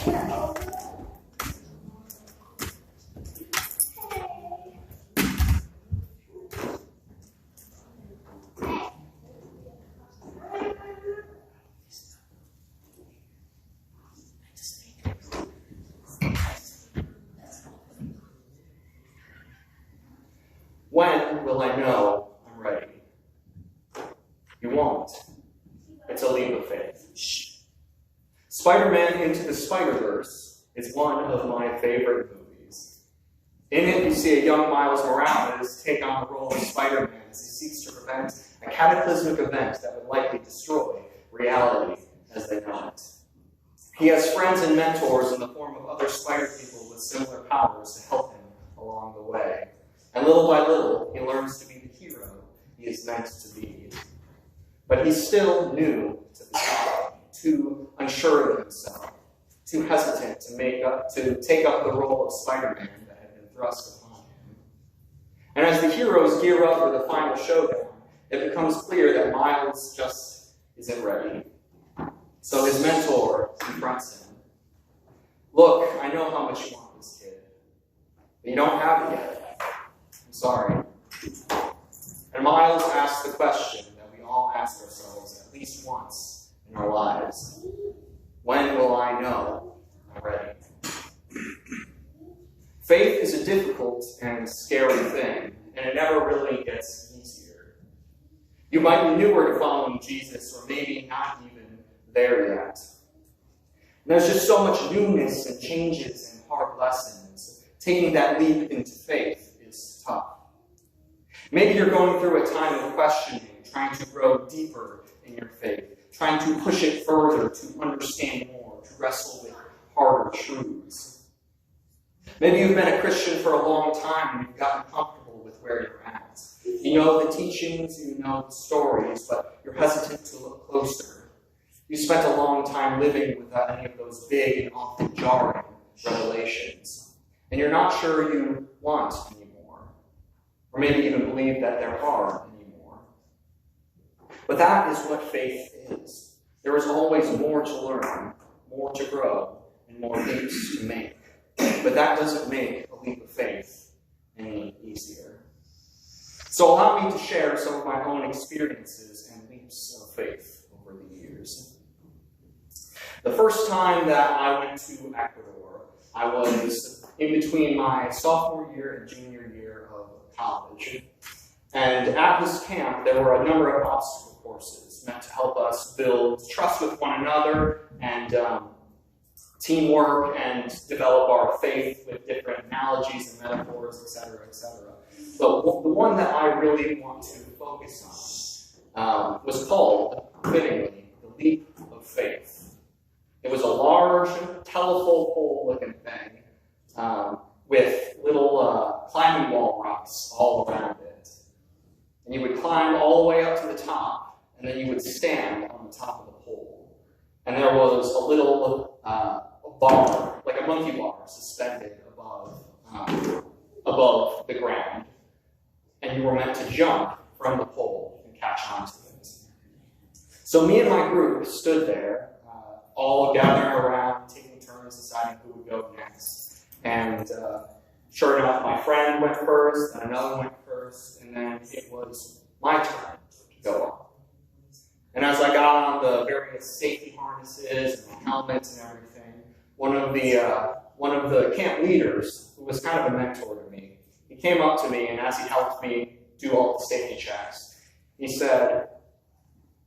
When will I know I'm ready? You won't. It's a leap of faith. Spider-Man Into the Spider-Verse is one of my favorite movies. In it, you see a young Miles Morales take on the role of Spider-Man as he seeks to prevent a cataclysmic event that would likely destroy reality as they know it. He has friends and mentors in the form of other spider people with similar powers to help him along the way. And little by little, he learns to be the hero he is meant to be. But he's still new to the job, too unsure of himself, too hesitant to take up the role of Spider-Man that had been thrust upon him. And as the heroes gear up for the final showdown, it becomes clear that Miles just isn't ready. So his mentor confronts him. Look, I know how much you want this kid, but you don't have it yet. I'm sorry. And Miles asks the question that we all ask ourselves at least once in our lives. When will I know I'm ready? Faith is a difficult and scary thing, and it never really gets easier. You might be newer to following Jesus, or maybe not even there yet. And there's just so much newness and changes and hard lessons. Taking that leap into faith is tough. Maybe you're going through a time of questioning, trying to grow deeper in your faith, trying to push it further, to understand more, to wrestle with harder truths. Maybe you've been a Christian for a long time and you've gotten comfortable with where you're at. You know the teachings, you know the stories, but you're hesitant to look closer. You spent a long time living without any of those big and often jarring revelations. And you're not sure you want anymore. Or maybe even believe that there are anymore. But that is what faith is. There is always more to learn, more to grow, and more leaps to make. But that doesn't make a leap of faith any easier. So allow me to share some of my own experiences and leaps of faith over the years. The first time that I went to Ecuador, I was in between my sophomore year and junior year of college. And at this camp, there were a number of obstacle courses meant to help us build trust with one another and teamwork and develop our faith with different analogies and metaphors, etc., etc. But the one that I really want to focus on was called, fittingly, the leap of faith. It was a large telephone pole-looking thing with little climbing wall rocks all around it. And you would climb all the way up to the top, and then you would stand on the top of the pole. And there was a little bar, like a monkey bar, suspended above the ground. And you were meant to jump from the pole and catch onto it. So me and my group stood there, all gathering around, taking turns deciding who would go next. And sure enough, my friend went first, and another went first, and then it was my turn to go on. And as I got on the various safety harnesses and helmets and everything, one of the camp leaders, who was kind of a mentor to me, he came up to me, and as he helped me do all the safety checks, he said,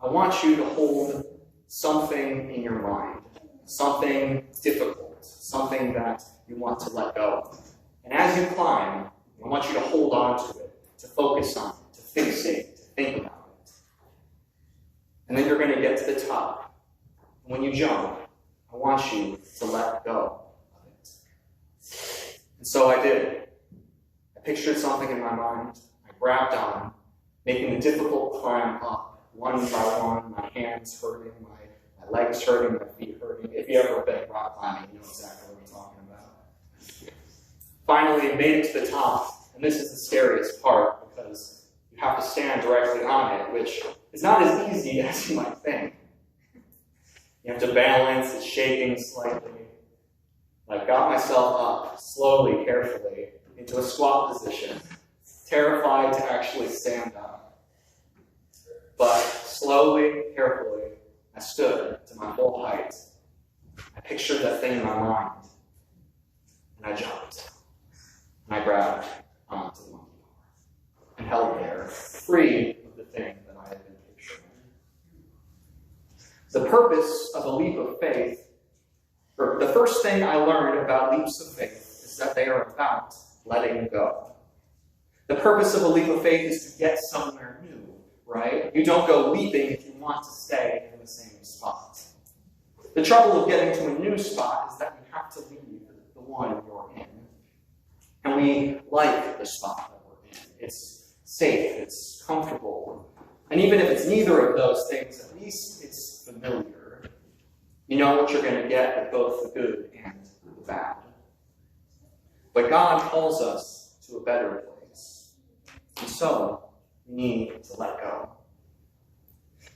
I want you to hold something in your mind, something difficult, something that you want to let go of. And as you climb, I want you to hold on to it, to focus on it, to fixate, to think about it. And then you're going to get to the top. And when you jump, I want you to let go of it. And so I did. I pictured something in my mind. I grabbed on, making the difficult climb up, one by one, my hands hurting, my legs hurting, my feet hurting. If you ever been rock climbing, you know exactly what I'm talking about. Finally, I made it to the top, and this is the scariest part because you have to stand directly on it, which is not as easy as you might think. You have to balance, it's shaking slightly. I got myself up slowly, carefully, into a squat position, terrified to actually stand up. But slowly, carefully, I stood to my full height. I pictured that thing in my mind, and I jumped. And I grabbed onto the monkey bar and held there, free of the thing that I had been picturing. The purpose of a leap of faith, or the first thing I learned about leaps of faith, is that they are about letting go. The purpose of a leap of faith is to get somewhere new, right? You don't go leaping if you want to stay in the same spot. The trouble of getting to a new spot is that you have to leave the one you're in. And we like the spot that we're in. It's safe, it's comfortable. And even if it's neither of those things, at least it's familiar. You know what you're going to get with both the good and the bad. But God calls us to a better place. And so, we need to let go.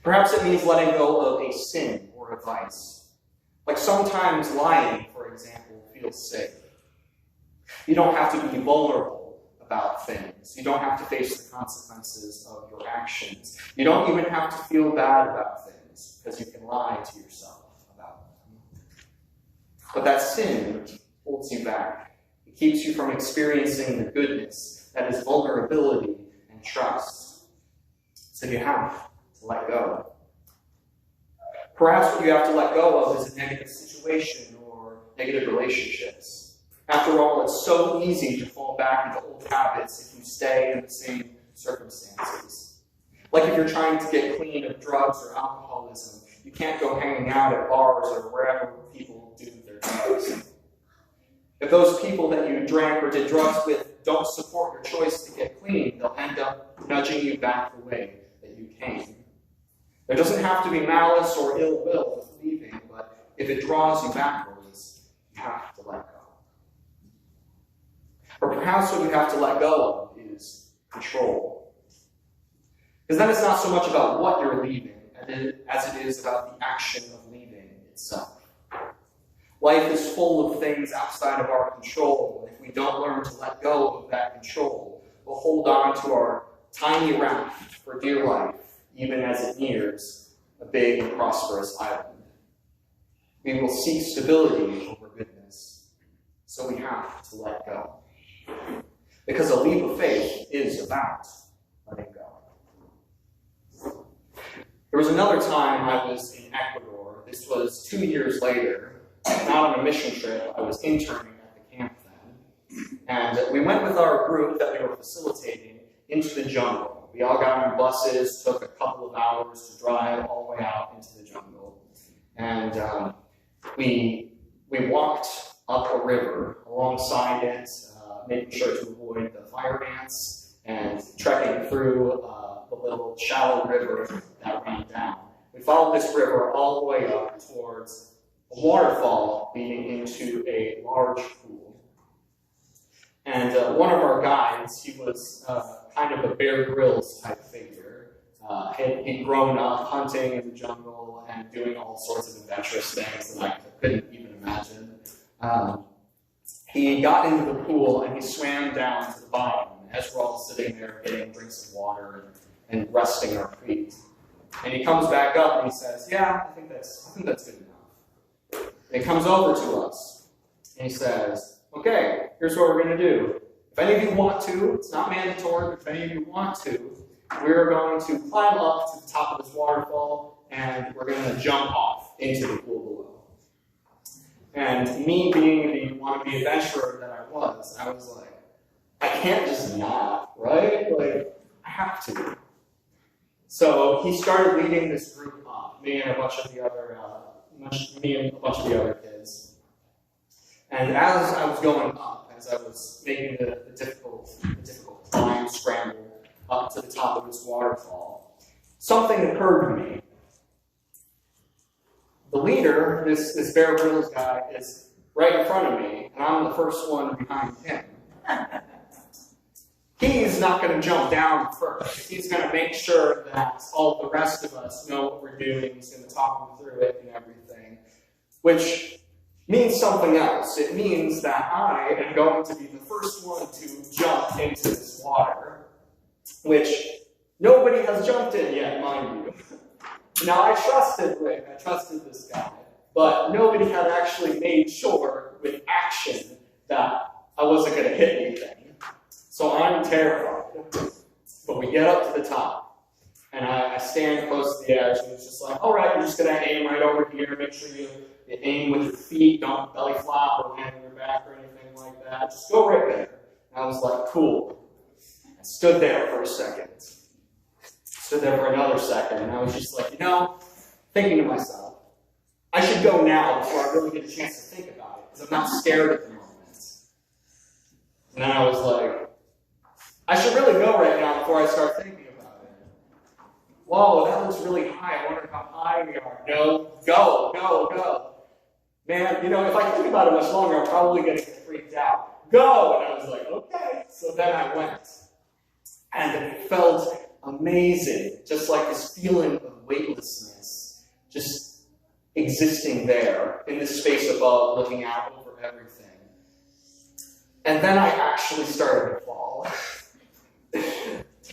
Perhaps it means letting go of a sin or a vice. Like sometimes lying, for example, feels safe. You don't have to be vulnerable about things. You don't have to face the consequences of your actions. You don't even have to feel bad about things, because you can lie to yourself about them. But that sin holds you back. It keeps you from experiencing the goodness that is vulnerability and trust. So you have to let go. Perhaps what you have to let go of is a negative situation or negative relationships. After all, it's so easy to fall back into old habits if you stay in the same circumstances. Like if you're trying to get clean of drugs or alcoholism, you can't go hanging out at bars or wherever people do their drugs. If those people that you drank or did drugs with don't support your choice to get clean, they'll end up nudging you back the way that you came. There doesn't have to be malice or ill will with leaving, but if it draws you backwards, you have to let go. Or perhaps what you have to let go of is control. Because then it's not so much about what you're leaving as it is about the action of leaving itself. Life is full of things outside of our control, and if we don't learn to let go of that control, we'll hold on to our tiny raft for dear life, even as it nears a big and prosperous island. We will seek stability over goodness, so we have to let go. Because a leap of faith is about letting go. There was another time I was in Ecuador. This was 2 years later. Not on a mission trip. I was interning at the camp then. And we went with our group that we were facilitating into the jungle. We all got on buses, took a couple of hours to drive all the way out into the jungle. And we walked up a river alongside it, making sure to avoid the fire ants, and trekking through the little shallow river that ran down. We followed this river all the way up towards a waterfall leading into a large pool. And one of our guides, he was kind of a Bear Grylls type figure. He'd grown up hunting in the jungle and doing all sorts of adventurous things that I couldn't even imagine. He got into the pool and he swam down to the bottom as we're all sitting there getting drinks of water and resting our feet. And he comes back up and he says, "Yeah, I think that's good enough." And he comes over to us and he says, "Okay, here's what we're going to do. If any of you want to, it's not mandatory, but if any of you want to, we're going to climb up to the top of this waterfall and we're going to jump off into the pool below." And me being the wannabe adventurer that I was like, I can't just not, right? Like, I have to. So he started leading this group up, me and a bunch of the other kids. And as I was going up, as I was making the difficult climb, scramble up to the top of this waterfall, something occurred to me. The leader, this Bear Grylls guy, is right in front of me, and I'm the first one behind him. He's not going to jump down first. He's going to make sure that all the rest of us know what we're doing. He's going to talk them through it and everything, which means something else. It means that I am going to be the first one to jump into this water, which nobody has jumped in yet, mind you. Now, I trusted Rick, I trusted this guy, but nobody had actually made sure with action that I wasn't going to hit anything. So I'm terrified. But we get up to the top, and I stand close to the edge, and it's just like, all right, you're just going to aim right over here. Make sure you aim with your feet, don't belly flop or land on your back or anything like that. Just go right there. And I was like, cool. I stood there for a second. Stood there for another second, and I was just like, thinking to myself, I should go now before I really get a chance to think about it, because I'm not scared at the moment. And then I was like, I should really go right now before I start thinking about it. Whoa, that looks really high. I wonder how high we are. No, go. Man, if I think about it much longer, I'm probably going to get freaked out. Go! And I was like, okay. So then I went. And it felt amazing, just like this feeling of weightlessness, just existing there in this space above, looking out over everything. And then I actually started to fall.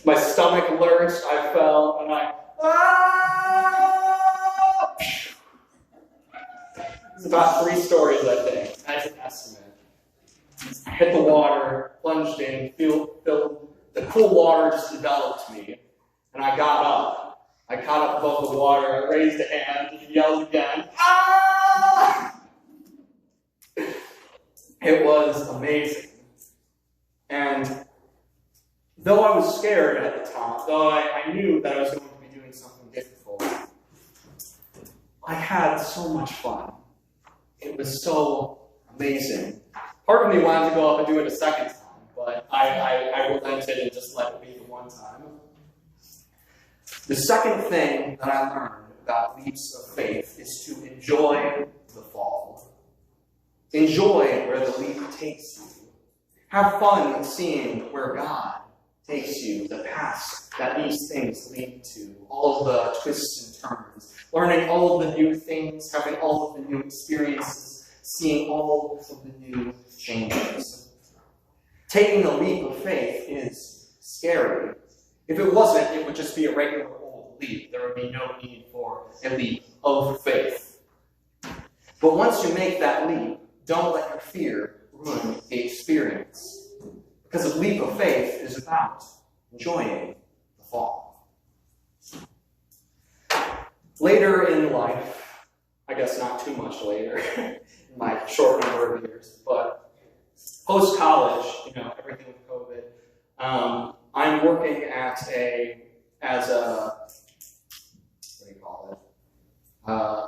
My stomach lurched, I fell, and it's about 3 stories, I think. That's an estimate. I hit the water, plunged in, the cool water just enveloped me, and I got up. I caught up above the water, I raised a hand, and yelled again, ah! It was amazing. And though I was scared at the time, though I knew that I was going to be doing something difficult, I had so much fun. It was so amazing. Part of me wanted to go up and do it a second time, but I relented and just let it be the one time. The second thing that I learned about leaps of faith is to enjoy the fall. Enjoy where the leap takes you. Have fun seeing where God takes you, the paths that these things lead to, all of the twists and turns, learning all of the new things, having all of the new experiences, seeing all of the new changes. Taking a leap of faith is scary. If it wasn't, it would just be a regular old leap. There would be no need for a leap of faith. But once you make that leap, don't let your fear ruin the experience. Because a leap of faith is about enjoying the fall. Later in life, I guess not too much later, in my short number of years, but post-college, everything with COVID, I'm working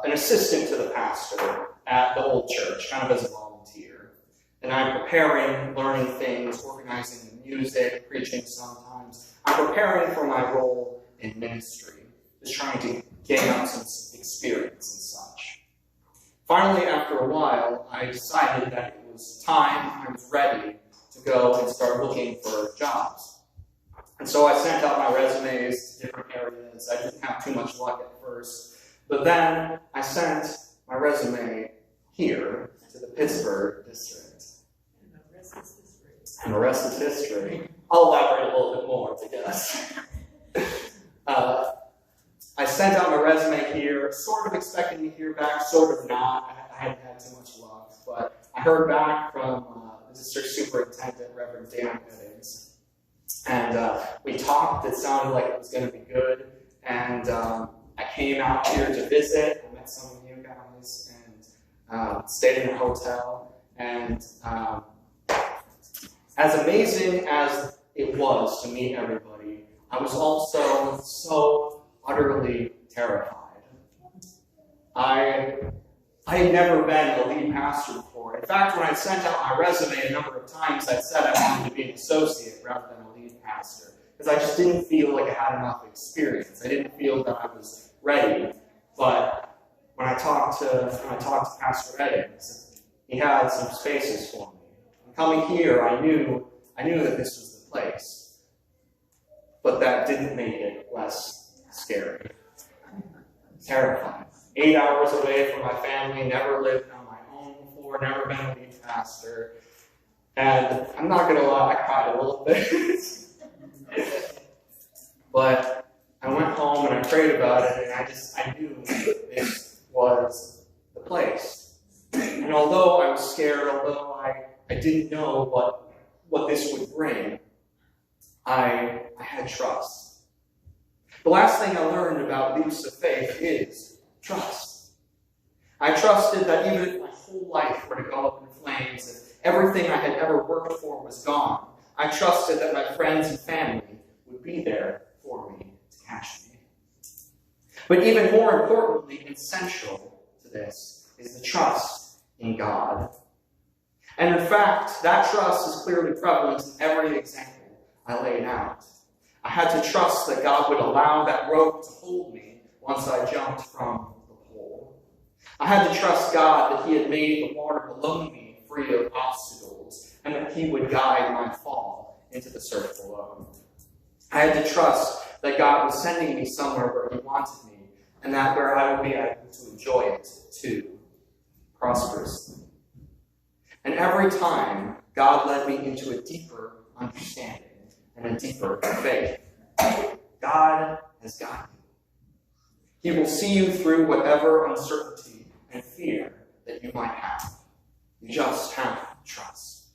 an assistant to the pastor at the old church, kind of as a volunteer. And I'm preparing, learning things, organizing the music, preaching sometimes. I'm preparing for my role in ministry, just trying to gain up some experience and such. Finally, after a while, I decided that it was time, I was ready to go and start looking for jobs. And so I sent out my resumes to different areas. I didn't have too much luck at first. But then I sent my resume here to the Pittsburgh district. And the rest is history. I'll elaborate a little bit more, I guess. I sent out my resume here, sort of expecting to hear back, sort of not. I hadn't had too much luck. But I heard back from the district superintendent, Reverend Dan Eddings. And we talked. It sounded like it was going to be good. And I came out here to visit. I met some of you guys and stayed in a hotel. And as amazing as it was to meet everybody, I was also so utterly terrified. I had never been a lead pastor before. In fact, when I sent out my resume a number of times, I said I wanted to be an associate rather than a lead pastor, because I just didn't feel like I had enough experience. I didn't feel that I was ready. But when I talked to Pastor Eddings, he had some spaces for me. Coming here, I knew that this was the place, but that didn't make it less scary. Terrifying. 8 hours away from my family, never lived on my own before, never been a lead pastor. And I'm not going to lie, I cried a little bit. But I went home and I prayed about it, and I knew this was the place. And although I was scared, although I didn't know what this would bring, I had trust. The last thing I learned about leaps of faith is trust. I trusted that even if my whole life were to go up in flames and everything I had ever worked for was gone, I trusted that my friends and family would be there for me to catch me. But even more importantly and central to this is the trust in God. And in fact, that trust is clearly prevalent in every example I laid out. I had to trust that God would allow that rope to hold me once I jumped from the pole. I had to trust God that He had made the water below me free of obstacles, and that He would guide my fall into the surf below. I had to trust that God was sending me somewhere where He wanted me, and that where I would be able to enjoy it too, prosperously. And every time, God led me into a deeper understanding and a deeper faith. God has got you. He will see you through whatever uncertainty and fear that you might have. You just have to trust.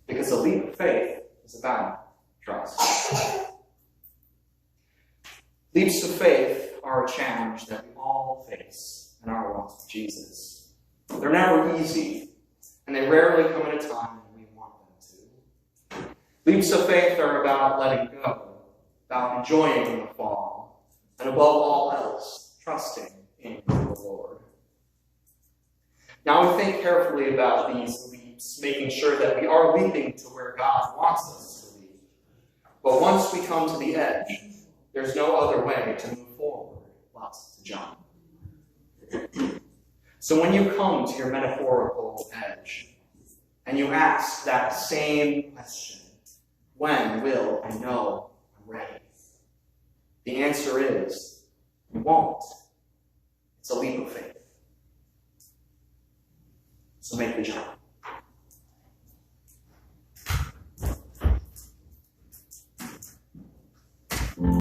Because a leap of faith is about trust. Leaps of faith are a challenge that we all face in our walk with Jesus. They're never easy, and they rarely come at a time when we want them to. Leaps of faith are about letting go, about enjoying the fall, and above all else, trusting in the Lord. Now we think carefully about these leaps, making sure that we are leaping to where God wants us to leap. But once we come to the edge, there's no other way to move forward but to jump. So when you come to your metaphorical edge, and you ask that same question, when will I know I'm ready? The answer is, you won't. It's a leap of faith. So make the jump.